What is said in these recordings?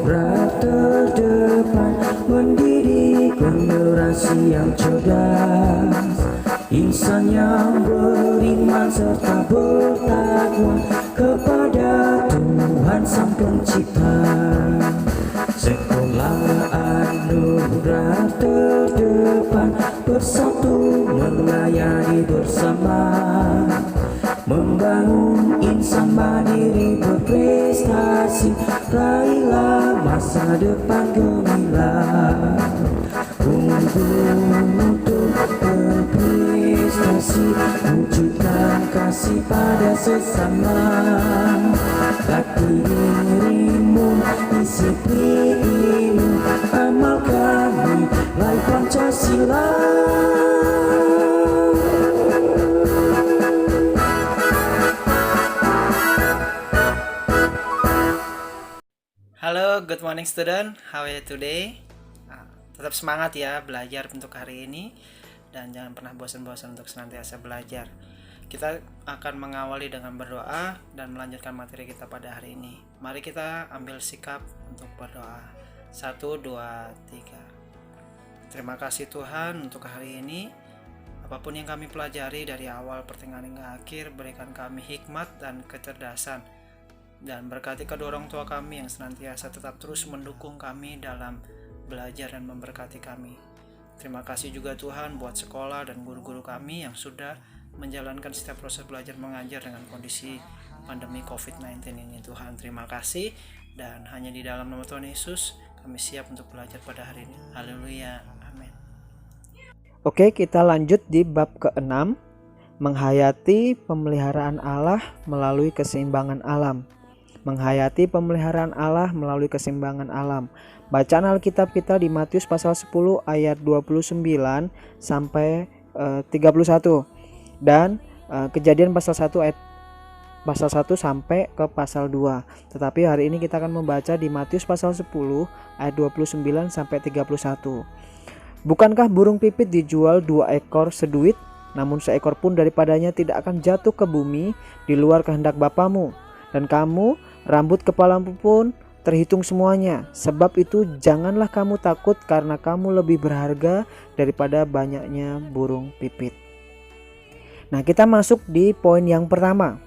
anugerah terdepan, mendidik generasi yang cerdas, insan yang beriman serta bertakwa kepada Tuhan Sang Pencipta. Sekolah anugerah terdepan, bersatu melayani bersama, membangun insan mandiri berprestasi, raihlah masa depan gemilang. Untuk berprestasi, wujudkan kasih pada sesama, latih dirimu, disiplin, amalkan nilai Pancasila. Halo, good morning student. How are you today? Tetap semangat ya belajar untuk hari ini, dan jangan pernah bosan-bosan untuk senantiasa belajar. Kita akan mengawali dengan berdoa dan melanjutkan materi kita pada hari ini. Mari kita ambil sikap untuk berdoa. 1, 2, 3. Terima kasih Tuhan untuk hari ini. Apapun yang kami pelajari dari awal pertengahan hingga akhir, berikan kami hikmat dan kecerdasan. Dan berkati kedua orang tua kami yang senantiasa tetap terus mendukung kami dalam belajar dan memberkati kami. Terima kasih juga Tuhan buat sekolah dan guru-guru kami yang sudah menjalankan setiap proses belajar mengajar dengan kondisi pandemi COVID-19 ini. Tuhan, terima kasih, dan hanya di dalam nama Tuhan Yesus kami siap untuk belajar pada hari ini. Haleluya, amin. Oke, kita lanjut di bab ke-6, menghayati pemeliharaan Allah melalui keseimbangan alam. Menghayati pemeliharaan Allah melalui keseimbangan alam. Bacaan Alkitab kita di Matius pasal 10 ayat 29 sampai 31 dan Kejadian pasal 1 ayat pasal 1 sampai ke pasal 2. Tetapi hari ini kita akan membaca di Matius pasal 10 ayat 29 sampai 31. Bukankah burung pipit dijual 2 ekor seduit, namun seekor pun daripadanya tidak akan jatuh ke bumi di luar kehendak Bapamu? Dan kamu, rambut kepalamu pun terhitung semuanya. Sebab itu janganlah kamu takut, karena kamu lebih berharga daripada banyaknya burung pipit. Nah, kita masuk di poin yang pertama.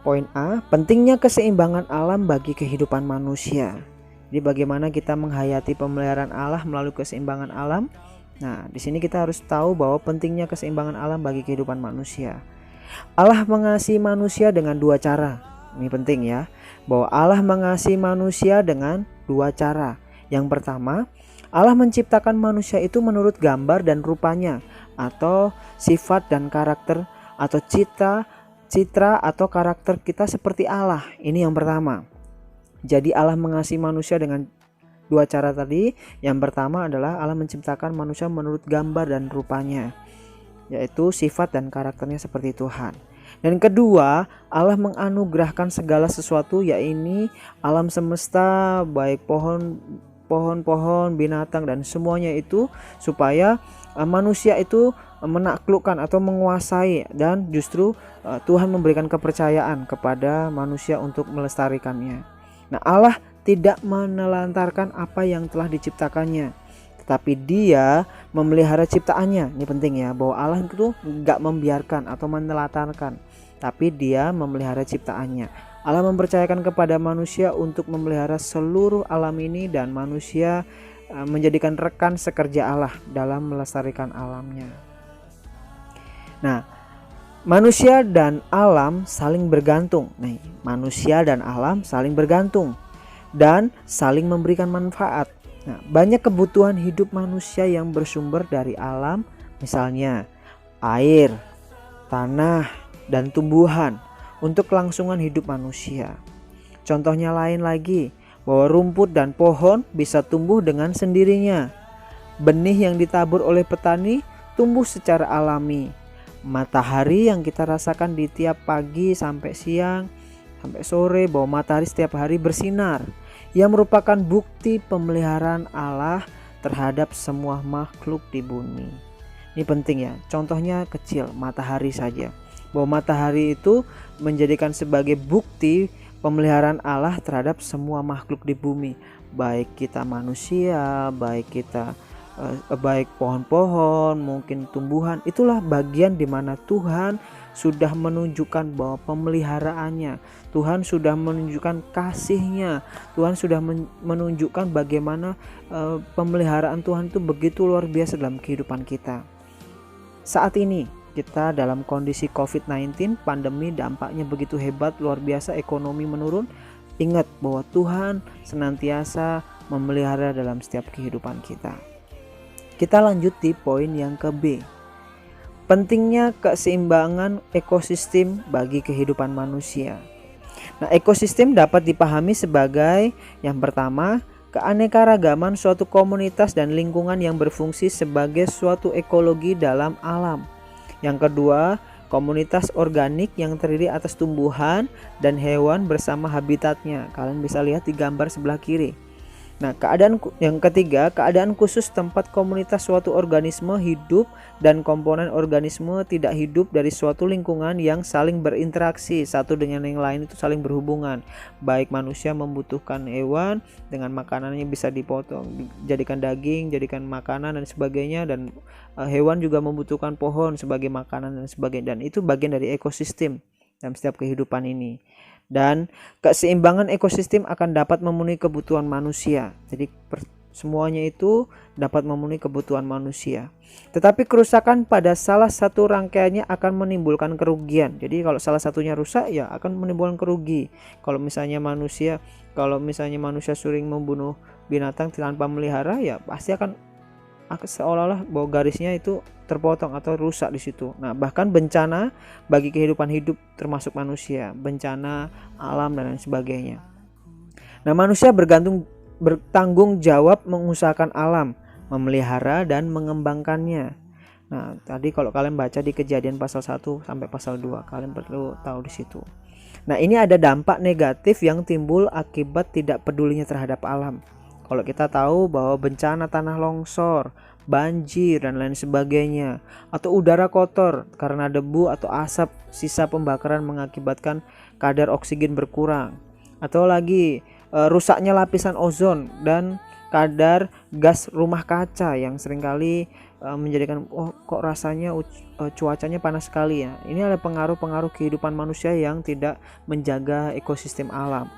Poin A, pentingnya keseimbangan alam bagi kehidupan manusia. Jadi bagaimana kita menghayati pemeliharaan Allah melalui keseimbangan alam? Nah, di sini kita harus tahu bahwa pentingnya keseimbangan alam bagi kehidupan manusia. Allah mengasihi manusia dengan 2 cara. Ini penting ya, bahwa Allah mengasihi manusia dengan 2 cara. Yang pertama, Allah menciptakan manusia itu menurut gambar dan rupanya, atau sifat dan karakter, atau citra atau karakter kita seperti Allah. Ini yang pertama. Jadi Allah mengasihi manusia dengan 2 cara tadi. Yang pertama adalah Allah menciptakan manusia menurut gambar dan rupanya, yaitu sifat dan karakternya seperti Tuhan. Dan kedua, Allah menganugerahkan segala sesuatu, yaitu alam semesta, baik pohon-pohon, binatang, dan semuanya itu supaya manusia itu menaklukkan atau menguasai, dan justru Tuhan memberikan kepercayaan kepada manusia untuk melestarikannya. Nah, Allah tidak menelantarkan apa yang telah diciptakannya, tetapi Dia memelihara ciptaannya. Ini penting ya, bahwa Allah itu gak membiarkan atau menelantarkan, tapi Dia memelihara ciptaannya. Allah mempercayakan kepada manusia untuk memelihara seluruh alam ini, dan manusia menjadikan rekan sekerja Allah dalam melestarikan alamnya. Nah, manusia dan alam saling bergantung. Nih, manusia dan alam saling bergantung dan saling memberikan manfaat. Nah, banyak kebutuhan hidup manusia yang bersumber dari alam, misalnya air, tanah, dan tumbuhan untuk kelangsungan hidup manusia. Contohnya lain lagi, bahwa rumput dan pohon bisa tumbuh dengan sendirinya. Benih yang ditabur oleh petani tumbuh secara alami. Matahari yang kita rasakan di tiap pagi sampai siang, sampai sore, bahwa matahari setiap hari bersinar, yang merupakan bukti pemeliharaan Allah terhadap semua makhluk di bumi. Ini penting ya, contohnya kecil, matahari saja. Bahwa matahari itu menjadikan sebagai bukti pemeliharaan Allah terhadap semua makhluk di bumi, baik kita manusia, baik pohon-pohon, mungkin tumbuhan. Itulah bagian di mana Tuhan sudah menunjukkan bahwa pemeliharaannya, Tuhan sudah menunjukkan kasih-Nya, Tuhan sudah menunjukkan bagaimana pemeliharaan Tuhan itu begitu luar biasa dalam kehidupan kita. Saat ini kita dalam kondisi COVID-19, pandemi dampaknya begitu hebat, luar biasa, ekonomi menurun. Ingat bahwa Tuhan senantiasa memelihara dalam setiap kehidupan kita. Kita lanjut di poin yang ke B. Pentingnya keseimbangan ekosistem bagi kehidupan manusia. Nah, ekosistem dapat dipahami sebagai yang pertama, keanekaragaman suatu komunitas dan lingkungan yang berfungsi sebagai suatu ekologi dalam alam. Yang kedua, komunitas organik yang terdiri atas tumbuhan dan hewan bersama habitatnya. Kalian bisa lihat di gambar sebelah kiri. Nah, yang ketiga, keadaan khusus tempat komunitas suatu organisme hidup dan komponen organisme tidak hidup dari suatu lingkungan yang saling berinteraksi satu dengan yang lain, itu saling berhubungan. Baik manusia membutuhkan hewan dengan makanannya bisa dipotong, jadikan daging, jadikan makanan dan sebagainya, dan hewan juga membutuhkan pohon sebagai makanan dan sebagainya, dan itu bagian dari ekosistem dalam setiap kehidupan ini. Dan keseimbangan ekosistem akan dapat memenuhi kebutuhan manusia. Jadi semuanya itu dapat memenuhi kebutuhan manusia. Tetapi kerusakan pada salah satu rangkaiannya akan menimbulkan kerugian. Jadi kalau salah satunya rusak, ya akan menimbulkan kerugi. Kalau misalnya manusia sering membunuh binatang tanpa melihara, ya pasti akan seolah-olah bahwa garisnya itu terpotong atau rusak di situ. Nah, bahkan bencana bagi kehidupan hidup termasuk manusia, bencana alam dan lain sebagainya. Nah, manusia bertanggung jawab mengusahakan alam, memelihara dan mengembangkannya. Nah, tadi kalau kalian baca di Kejadian pasal 1 sampai pasal 2, kalian perlu tahu di situ. Nah, ini ada dampak negatif yang timbul akibat tidak pedulinya terhadap alam. Kalau kita tahu bahwa bencana tanah longsor, banjir dan lain sebagainya, atau udara kotor karena debu atau asap sisa pembakaran mengakibatkan kadar oksigen berkurang, atau lagi rusaknya lapisan ozon dan kadar gas rumah kaca yang seringkali menjadikan kok rasanya cuacanya panas sekali ya. Ini ada pengaruh-pengaruh kehidupan manusia yang tidak menjaga ekosistem alam.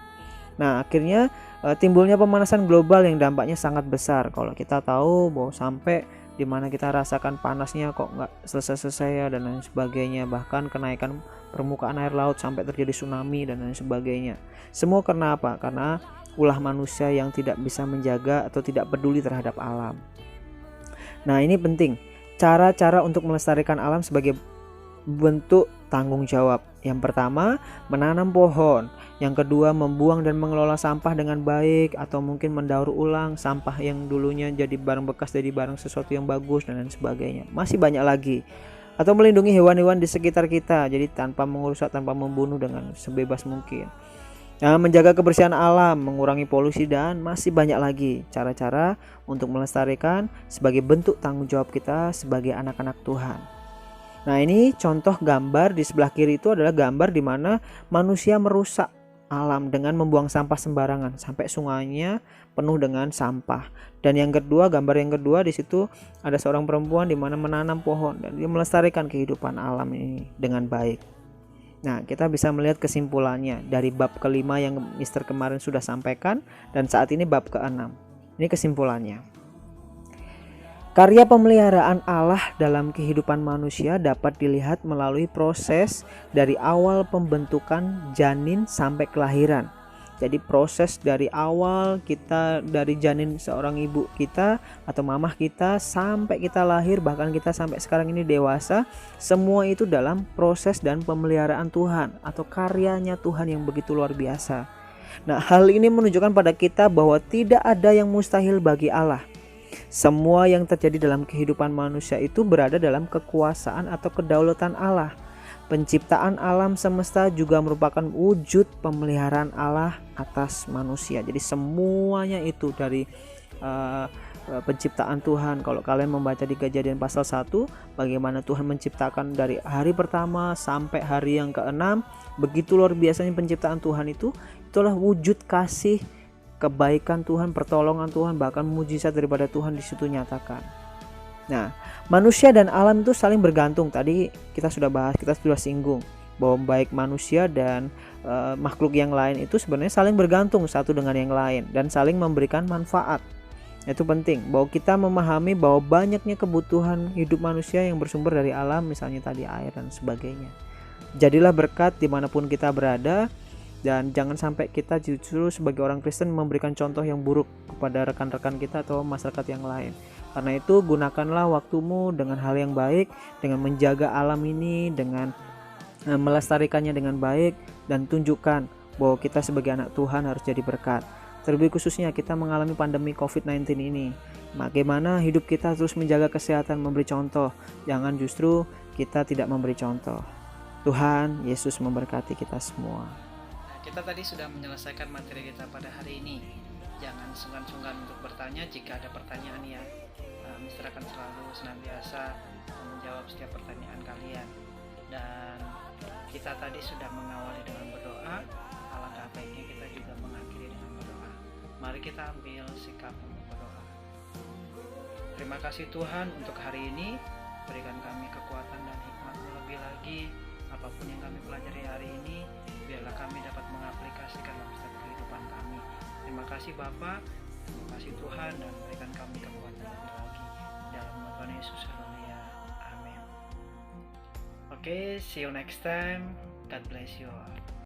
Nah, akhirnya timbulnya pemanasan global yang dampaknya sangat besar. Kalau kita tahu bahwa sampai dimana kita rasakan panasnya kok nggak selesai-selesai ya, dan lain sebagainya. Bahkan kenaikan permukaan air laut sampai terjadi tsunami dan lain sebagainya. Semua karena apa? Karena ulah manusia yang tidak bisa menjaga atau tidak peduli terhadap alam. Nah, ini penting. Cara-cara untuk melestarikan alam sebagai bentuk tanggung jawab. Yang pertama, menanam pohon. Yang kedua, membuang dan mengelola sampah dengan baik, atau mungkin mendaur ulang sampah yang dulunya jadi barang bekas jadi barang sesuatu yang bagus dan lain sebagainya. Masih banyak lagi. Atau melindungi hewan-hewan di sekitar kita, jadi tanpa merusak, tanpa membunuh, dengan sebebas mungkin. Nah, menjaga kebersihan alam, mengurangi polusi, dan masih banyak lagi cara-cara untuk melestarikan sebagai bentuk tanggung jawab kita sebagai anak-anak Tuhan. Nah, ini contoh gambar di sebelah kiri itu adalah gambar di mana manusia merusak alam dengan membuang sampah sembarangan sampai sungainya penuh dengan sampah. Dan yang kedua, gambar yang kedua di situ ada seorang perempuan di mana menanam pohon dan dia melestarikan kehidupan alam ini dengan baik. Nah, kita bisa melihat kesimpulannya dari bab kelima yang Mister kemarin sudah sampaikan, dan saat ini bab ke-6. Ini kesimpulannya. Karya pemeliharaan Allah dalam kehidupan manusia dapat dilihat melalui proses dari awal pembentukan janin sampai kelahiran. Jadi proses dari awal kita, dari janin seorang ibu kita atau mamah kita sampai kita lahir, bahkan kita sampai sekarang ini dewasa, semua itu dalam proses dan pemeliharaan Tuhan atau karyanya Tuhan yang begitu luar biasa. Nah, hal ini menunjukkan pada kita bahwa tidak ada yang mustahil bagi Allah. Semua yang terjadi dalam kehidupan manusia itu berada dalam kekuasaan atau kedaulatan Allah. Penciptaan alam semesta juga merupakan wujud pemeliharaan Allah atas manusia. Jadi semuanya itu dari penciptaan Tuhan. Kalau kalian membaca di Kejadian pasal 1, bagaimana Tuhan menciptakan dari hari pertama sampai hari yang ke-6, begitu luar biasanya penciptaan Tuhan itu, itulah wujud kasih, kebaikan Tuhan, pertolongan Tuhan, bahkan mujizat daripada Tuhan di situ nyatakan. Nah, manusia dan alam itu saling bergantung. Tadi kita sudah bahas, kita sudah singgung bahwa baik manusia dan makhluk yang lain itu sebenarnya saling bergantung satu dengan yang lain dan saling memberikan manfaat. Itu penting bahwa kita memahami bahwa banyaknya kebutuhan hidup manusia yang bersumber dari alam, misalnya tadi air dan sebagainya. Jadilah berkat dimanapun kita berada, dan jangan sampai kita justru sebagai orang Kristen memberikan contoh yang buruk kepada rekan-rekan kita atau masyarakat yang lain. Karena itu gunakanlah waktumu dengan hal yang baik, dengan menjaga alam ini, dengan melestarikannya dengan baik, dan tunjukkan bahwa kita sebagai anak Tuhan harus jadi berkat. Terlebih khususnya kita mengalami pandemi COVID-19 ini. Bagaimana hidup kita terus menjaga kesehatan, memberi contoh. Jangan justru kita tidak memberi contoh. Tuhan Yesus memberkati kita semua. Kita tadi sudah menyelesaikan materi kita pada hari ini. Jangan sungkan-sungkan untuk bertanya jika ada pertanyaan ya. Mister akan selalu senantiasa menjawab setiap pertanyaan kalian. Dan kita tadi sudah mengawali dengan berdoa. Alangkah baiknya kita juga mengakhiri dengan berdoa. Mari kita ambil sikap untuk berdoa. Terima kasih Tuhan untuk hari ini. Berikan kami kekuatan dan hikmat-Mu lebih lagi. Apapun yang kami pelajari hari ini, biarlah kami dapat mengaplikasikan dalam setiap kehidupan kami. Terima kasih Bapa, terima kasih Tuhan, dan berikan kami kekuatan lebih lagi. Dalam nama Tuhan Yesus, haleluya, amin. Oke, see you next time. God bless you all.